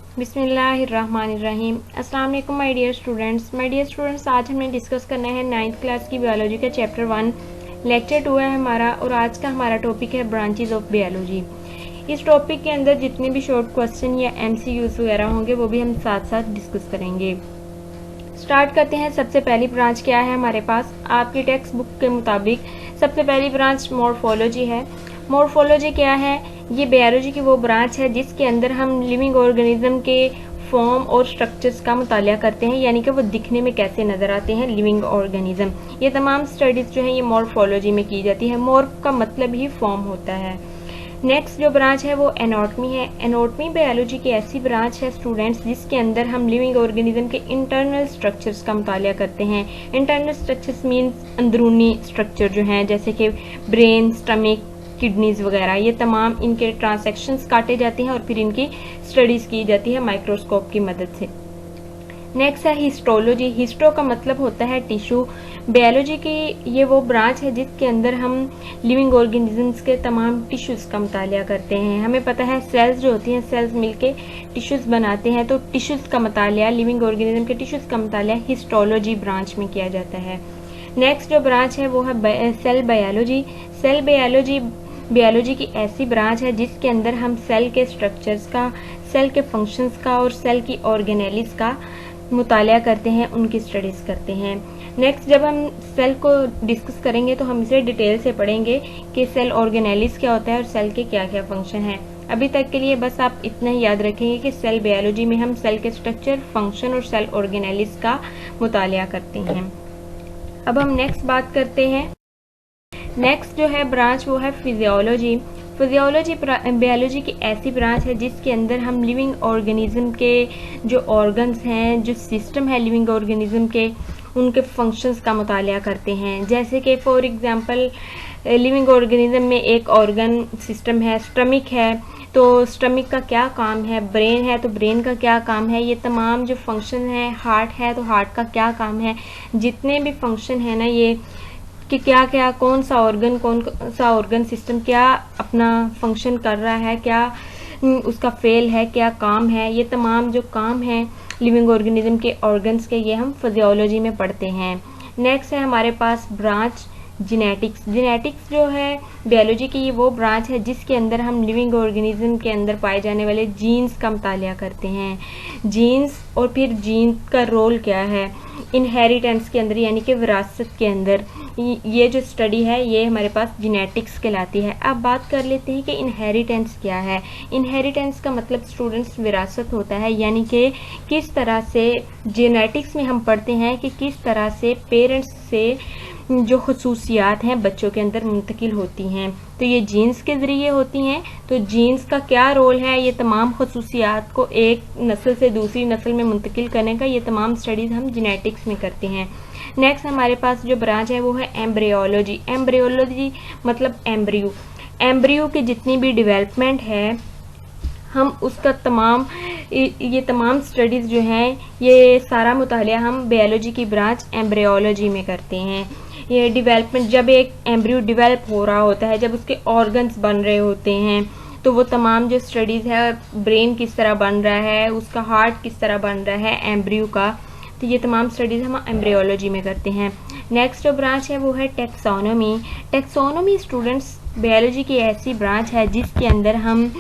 बिस्मिल्लाहिर्रहमानिर्रहीम। अस्सलाम वालेकुम माय डियर स्टूडेंट्स। आज हमने डिस्कस करना है 9th क्लास की बायोलॉजी का चैप्टर 1 लेक्चर 2 है हमारा, और आज का हमारा टॉपिक है ब्रांचेज ऑफ बायोलॉजी। इस टॉपिक के अंदर जितने भी शॉर्ट क्वेश्चन या MCQs वगैरह होंगे वो भी हम साथ साथ डिस्कस करेंगे। स्टार्ट करते हैं। सबसे पहली ब्रांच क्या है हमारे पास, आपकी टेक्स्ट बुक के मुताबिक सबसे पहली ब्रांच मॉर्फोलॉजी है। मॉर्फोलॉजी क्या है, ये बायोलॉजी की वो ब्रांच है जिसके अंदर हम लिविंग ऑर्गेनिज्म के फॉर्म और स्ट्रक्चर्स का मुतालिया करते हैं, यानी कि वो दिखने में कैसे नजर आते हैं लिविंग ऑर्गेनिज्म। ये तमाम स्टडीज जो है ये मॉर्फोलॉजी में की जाती है। मॉर्फ का मतलब ही फॉर्म होता है। नेक्स्ट जो ब्रांच है वो एनाटॉमी है। एनाटॉमी बायोलॉजी की ऐसी ब्रांच है स्टूडेंट्स जिसके अंदर हम लिविंग ऑर्गेनिज्म के इंटरनल स्ट्रक्चर्स का मुतालिया करते हैं। इंटरनल स्ट्रक्चर्स मीन्स अंदरूनी स्ट्रक्चर जो हैं, जैसे कि ब्रेन, स्टमक, किडनीज वगैरह, ये तमाम इनके ट्रांसेक्शंस काटे जाते हैं और फिर इनकी स्टडीज की जाती है माइक्रोस्कोप की मदद से। नेक्स्ट है हिस्टोलॉजी। हिस्टो का मतलब होता है टिश्यू। बायोलॉजी की ये वो ब्रांच है जिसके अंदर हम लिविंग ऑर्गेनिजम्स के तमाम टिश्यूज का मुतालिया करते हैं। हमें पता है सेल्स जो होती हैं, सेल्स मिलके टिश्यूज बनाते हैं, तो टिश्यूज का मुतालिया, लिविंग ऑर्गेनिज्म के टिश्यूज का मुतालिया हिस्टोलॉजी ब्रांच में किया जाता है। नेक्स्ट जो ब्रांच है वो है सेल बायोलॉजी। सेल बायोलॉजी की ऐसी ब्रांच है जिसके अंदर हम सेल के स्ट्रक्चर्स का, सेल के फंक्शंस का और सेल की ऑर्गेनेलिस का मुतालिया करते हैं, उनकी स्टडीज करते हैं। नेक्स्ट जब हम सेल को डिस्कस करेंगे तो हम इसे डिटेल से पढ़ेंगे कि सेल ऑर्गेनेलिस क्या होता है और सेल के क्या क्या फंक्शन हैं। अभी तक के लिए बस आप इतना ही याद रखेंगे कि सेल बायोलॉजी में हम सेल के स्ट्रक्चर, फंक्शन और सेल ऑर्गेनेलिस का मुतालिया करते हैं। अब हम नेक्स्ट बात करते हैं। नेक्स्ट जो है ब्रांच वो है फिजियोलॉजी। फिजियोलॉजी बायोलॉजी की ऐसी ब्रांच है जिसके अंदर हम लिविंग ऑर्गेनिज्म के जो ऑर्गन्स हैं, जो सिस्टम है लिविंग ऑर्गेनिज्म के, उनके फंक्शंस का मुतालिया करते हैं। जैसे कि फॉर एग्जांपल लिविंग ऑर्गेनिज्म में एक ऑर्गन सिस्टम है, स्टमक है, तो स्टमक का क्या काम है, ब्रेन है तो ब्रेन का क्या काम है, ये तमाम जो फंक्शन है, हार्ट है तो हार्ट का क्या काम है, जितने भी फंक्शन है ना ये कि क्या क्या कौन सा ऑर्गन सिस्टम क्या अपना फंक्शन कर रहा है, क्या उसका फेल है, क्या काम है, ये तमाम जो काम है लिविंग ऑर्गेनिज्म के ऑर्गन्स के, ये हम फिजियोलॉजी में पढ़ते हैं। नेक्स्ट है हमारे पास ब्रांच जेनेटिक्स। जेनेटिक्स जो है बायोलॉजी की ये वो ब्रांच है जिसके अंदर हम लिविंग ऑर्गेनिज्म के अंदर पाए जाने वाले जीन्स का मुतालिया करते हैं। जीन्स और फिर जीन का रोल क्या है इनहेरिटेंस के अंदर, यानी कि विरासत के अंदर, ये जो स्टडी है ये हमारे पास जेनेटिक्स कहलाती है। अब बात कर लेते हैं कि इनहेरिटेंस क्या है। इनहेरिटेंस का मतलब स्टूडेंट्स विरासत होता है, यानी कि किस तरह से जेनेटिक्स में हम पढ़ते हैं कि किस तरह से पेरेंट्स से जो खसूसियात हैं बच्चों के अंदर मुंतकिल होती हैं, तो ये जीन्स के ज़रिए होती हैं। तो जीन्स का क्या रोल है, ये तमाम खसूसियात को एक नस्ल से दूसरी नस्ल में मुंतकिल करने का, ये तमाम स्टडीज़ हम जेनेटिक्स में करते हैं। नेक्स्ट हमारे पास जो ब्रांच है वो है एम्ब्रियोलॉजी। एम्ब्रियोलॉजी मतलब एम्ब्रियो। एम्ब्रियो की जितनी भी डेवलपमेंट है हम उसका ये तमाम स्टडीज़ जो हैं ये सारा मुतालिया हम बायोलॉजी की ब्रांच एम्ब्रियोलॉजी में करते हैं। ये डेवलपमेंट, जब एक एम्ब्रियो डेवलप हो रहा होता है, जब उसके ऑर्गन्स बन रहे होते हैं, तो वो तमाम जो स्टडीज़ है, ब्रेन किस तरह बन रहा है, उसका हार्ट किस तरह बन रहा है एम्ब्रियो का, तो ये तमाम स्टडीज़ हम एम्ब्रियोलॉजी में करते हैं। नेक्स्ट जो ब्रांच है वो है टेक्सोनोमी। टेक्सोनोमी स्टूडेंट्स बायोलॉजी की ऐसी ब्रांच है जिसके अंदर हम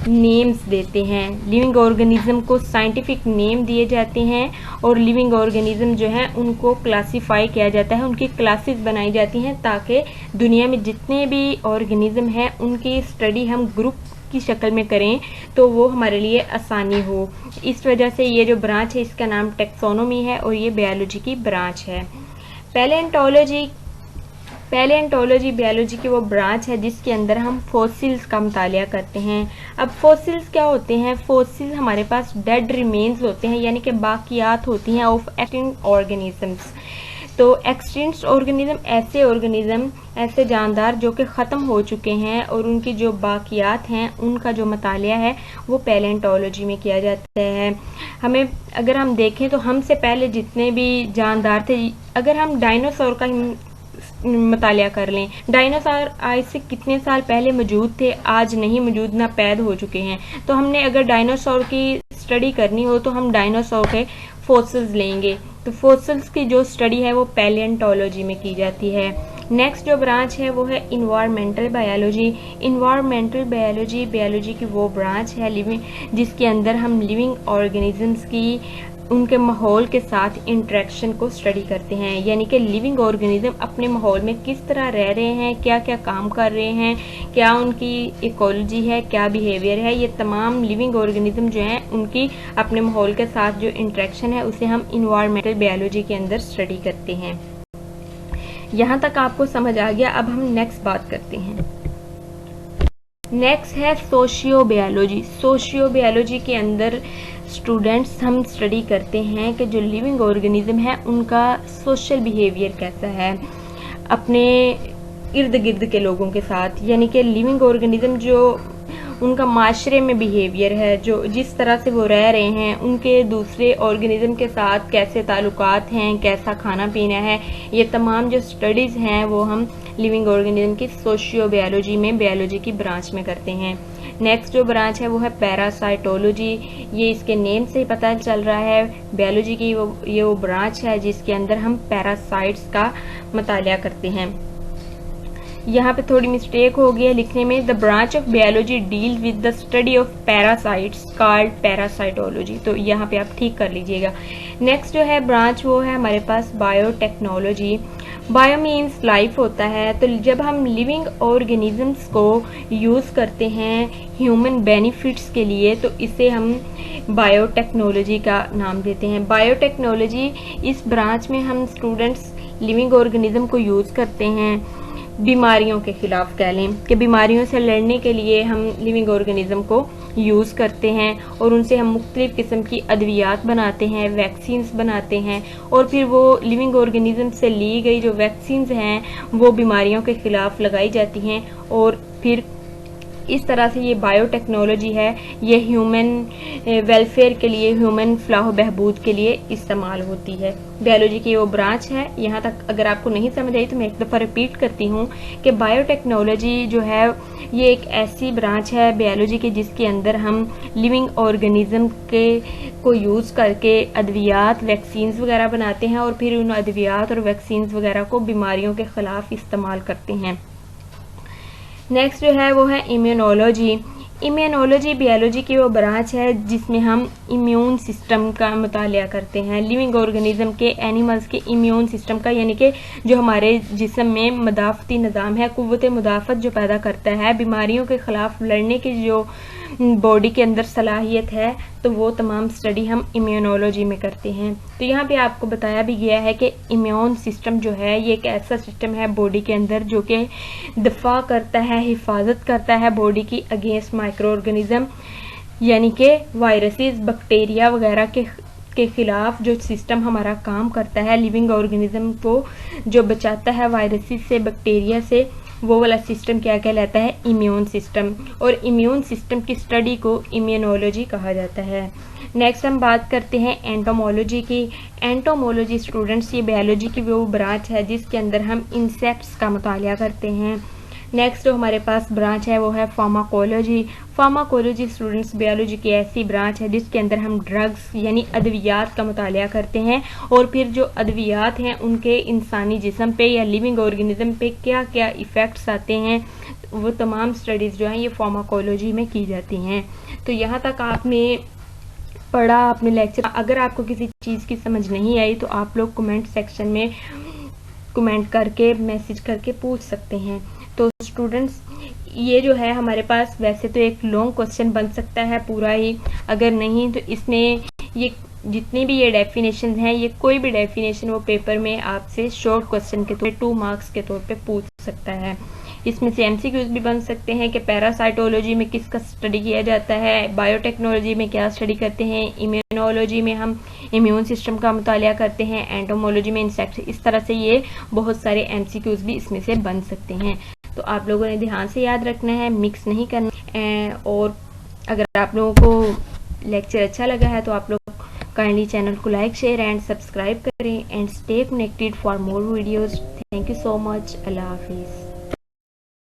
नेम्स देते हैं। लिविंग ऑर्गेनिज्म को साइंटिफिक नेम दिए जाते हैं और लिविंग ऑर्गेनिज्म जो है उनको क्लासीफाई किया जाता है, उनकी क्लासेस बनाई जाती हैं ताकि दुनिया में जितने भी ऑर्गेनिज्म हैं उनकी स्टडी हम ग्रुप की शक्ल में करें तो वो हमारे लिए आसानी हो। इस वजह से ये जो ब्रांच है इसका नाम टेक्सोनोमी है और ये बायोलॉजी की ब्रांच है। पैलेंटोलॉजी बायोलॉजी की वो ब्रांच है जिसके अंदर हम फॉसिल्स का मुतालिया करते हैं। अब फॉसिल्स क्या होते हैं, फॉसिल्स हमारे पास डेड रिमेन्स होते हैं, यानी कि बाकियात होती हैं ऑफ एक्सटिंक्ट ऑर्गेनिजम्स। तो एक्सटिंक्ट ऑर्गेनिज्म ऐसे जानदार जो कि ख़त्म हो चुके हैं और उनकी जो बाकियात हैं उनका जो मुतालिया है वो पैलेंटोलॉजी में किया जाता है। हमें अगर हम देखें तो हमसे पहले जितने भी जानदार थे, अगर हम डायनासोर का मुतालिया कर लें, डायनासोर आज से कितने साल पहले मौजूद थे, आज नहीं मौजूद, ना पैद हो चुके हैं। तो हमने अगर डायनासोर की स्टडी करनी हो तो हम डायनासोर के फॉसिल्स लेंगे। तो फॉसिल्स की जो स्टडी है वो पैलियोंटोलॉजी में की जाती है। नेक्स्ट जो ब्रांच है वो है environmental biology. Environmental biology biology की वो ब्रांच है जिसके अंदर हम लिविंग ऑर्गेनिजम्स की उनके माहौल के साथ इंटरेक्शन को स्टडी करते हैं, यानी कि लिविंग ऑर्गेनिज्म अपने माहौल में किस तरह रह रहे हैं, क्या क्या काम कर रहे हैं, क्या उनकी इकोलॉजी है, क्या बिहेवियर है। ये तमाम लिविंग ऑर्गेनिज्म जो हैं उनकी अपने माहौल के साथ जो इंटरेक्शन है उसे हम इन्वायरमेंटल बायोलॉजी के अंदर स्टडी करते हैं। यहाँ तक आपको समझ आ गया। अब हम नेक्स्ट बात करते हैं। नेक्स्ट है सोशियो बायोलॉजी। सोशियो बायोलॉजी के अंदर स्टूडेंट्स हम स्टडी करते हैं कि जो लिविंग ऑर्गेनिज्म है उनका सोशल बिहेवियर कैसा है अपने इर्द गिर्द के लोगों के साथ, यानी कि लिविंग ऑर्गेनिज्म जो उनका माशरे में बिहेवियर है, जो जिस तरह से वो रह रहे हैं, उनके दूसरे ऑर्गेनिज्म के साथ कैसे ताल्लुकात हैं, कैसा खाना पीना है, ये तमाम जो स्टडीज़ हैं वो हम लिविंग ऑर्गेनिज्म की सोशियो बायोलॉजी में बायोलॉजी की ब्रांच में करते हैं। नेक्स्ट जो ब्रांच है वो है पैरासाइटोलॉजी। ये इसके नेम से ही पता चल रहा है, बायोलॉजी की ये वो ब्रांच है जिसके अंदर हम पैरासाइट्स का मुतालिया करते हैं। यहाँ पे थोड़ी मिस्टेक हो गई है लिखने में। The branch of biology deal with the study of parasites called parasitology, तो यहाँ पे आप ठीक कर लीजिएगा। नेक्स्ट जो है ब्रांच वो है हमारे पास बायोटेक्नोलॉजी। बायो मीन्स लाइफ होता है, तो जब हम लिविंग ऑर्गेनिजम्स को यूज़ करते हैं ह्यूमन बेनिफिट्स के लिए तो इसे हम बायोटेक्नोलॉजी का नाम देते हैं। बायोटेक्नोलॉजी इस ब्रांच में हम स्टूडेंट्स लिविंग ऑर्गेनिज्म को यूज़ करते हैं बीमारियों के खिलाफ, कह लें कि बीमारियों से लड़ने के लिए हम लिविंग ऑर्गेनिज्म को यूज़ करते हैं और उनसे हम मुख्तलिफ़ किस्म की अद्वियात बनाते हैं, वैक्सीन्स बनाते हैं और फिर वो लिविंग ऑर्गेनिज्म से ली गई जो वैक्सीन्स हैं वो बीमारियों के खिलाफ लगाई जाती हैं और फिर इस तरह से ये बायोटेक्नोलॉजी है, ये ह्यूमन वेलफेयर के लिए, ह्यूमन फलाह बहबूद के लिए इस्तेमाल होती है। बायोलॉजी की वो ब्रांच है। यहाँ तक अगर आपको नहीं समझ आई तो मैं एक दफ़ा रिपीट करती हूँ कि बायोटेक्नोलॉजी जो है ये एक ऐसी ब्रांच है बायोलॉजी की जिसके अंदर हम लिविंग ऑर्गेनिज्म को यूज़ करके अद्वियात, वैक्सीन्स वगैरह बनाते हैं और फिर उन अद्वियात और वैक्सीन्स वगैरह को बीमारियों के ख़िलाफ़ इस्तेमाल करते हैं। नेक्स्ट जो है वो है इम्यूनोलॉजी। इम्यूनोलॉजी बायोलॉजी की वो ब्रांच है जिसमें हम इम्यून सिस्टम का मुतालिया करते हैं, लिविंग ऑर्गेनिज्म के, एनिमल्स के इम्यून सिस्टम का, यानी कि जो हमारे जिस्म में मदाफ़ती निज़ाम है, क़ुव्वत मुदाफ़त जो पैदा करता है, बीमारियों के ख़िलाफ़ लड़ने की जो बॉडी के अंदर सलाहियत है, तो वो तमाम स्टडी हम इम्यूनोलॉजी में करते हैं। तो यहाँ पे आपको बताया भी गया है कि इम्यून सिस्टम जो है ये एक ऐसा सिस्टम है बॉडी के अंदर जो कि दफा करता है, हिफाजत करता है बॉडी की अगेंस्ट माइक्रो ऑर्गेनिज्म, यानी कि वायरसेस, बैक्टीरिया वगैरह के खिलाफ जो सिस्टम हमारा काम करता है, लिविंग ऑर्गेनिज्म को जो बचाता है वायरसेस से, बैक्टीरिया से, वो वाला सिस्टम क्या कहलाता है? Immune system. और इम्यून सिस्टम की स्टडी को इम्यूनोलॉजी कहा जाता है। नेक्स्ट हम बात करते हैं एंटोमोलॉजी की। एंटोमोलॉजी स्टूडेंट्स ये बायोलॉजी की वो ब्रांच है जिसके अंदर हम इंसेक्ट्स का मुतालिया करते हैं। नेक्स्ट जो हमारे पास ब्रांच है वो है फार्माकोलॉजी। फार्माकोलॉजी स्टूडेंट्स बायोलॉजी की ऐसी ब्रांच है जिसके अंदर हम ड्रग्स यानी अद्वियात का मुतालिया करते हैं और फिर जो अद्वियात हैं उनके इंसानी जिस्म पे या लिविंग ऑर्गेनिज्म पे क्या क्या इफ़ेक्ट्स आते हैं, वो तमाम स्टडीज़ जो हैं ये फार्माकोलॉजी में की जाती हैं। तो यहाँ तक आपने पढ़ा अपने लेक्चर। अगर आपको किसी चीज़ की समझ नहीं आई तो आप लोग कमेंट सेक्शन में कमेंट करके, मैसेज करके पूछ सकते हैं। तो स्टूडेंट्स ये जो है हमारे पास वैसे तो एक लॉन्ग क्वेश्चन बन सकता है पूरा ही, अगर नहीं तो इसमें ये जितनी भी ये डेफिनेशन हैं, ये कोई भी डेफिनेशन वो पेपर में आपसे शॉर्ट क्वेश्चन के तौर पे 2 मार्क्स के तौर पे पूछ सकता है। इसमें से एमसीक्यूज भी बन सकते हैं कि पैरासाइटोलॉजी में किसका स्टडी किया जाता है, बायोटेक्नोलॉजी में क्या स्टडी करते हैं, इम्यूनोलॉजी में हम इम्यून सिस्टम का मुतालिया करते हैं, एंटोमोलॉजी में इंसेक्ट। इस तरह से ये बहुत सारे एमसीक्यूज भी इसमें से बन सकते हैं। तो आप लोगों ने ध्यान से याद रखना है, मिक्स नहीं करना। और अगर आप लोगों को लेक्चर अच्छा लगा है तो आप लोग काइंडली चैनल को लाइक, शेयर एंड सब्सक्राइब करें and stay connected for more videos. Thank you so much. अल्लाह हाफिज़।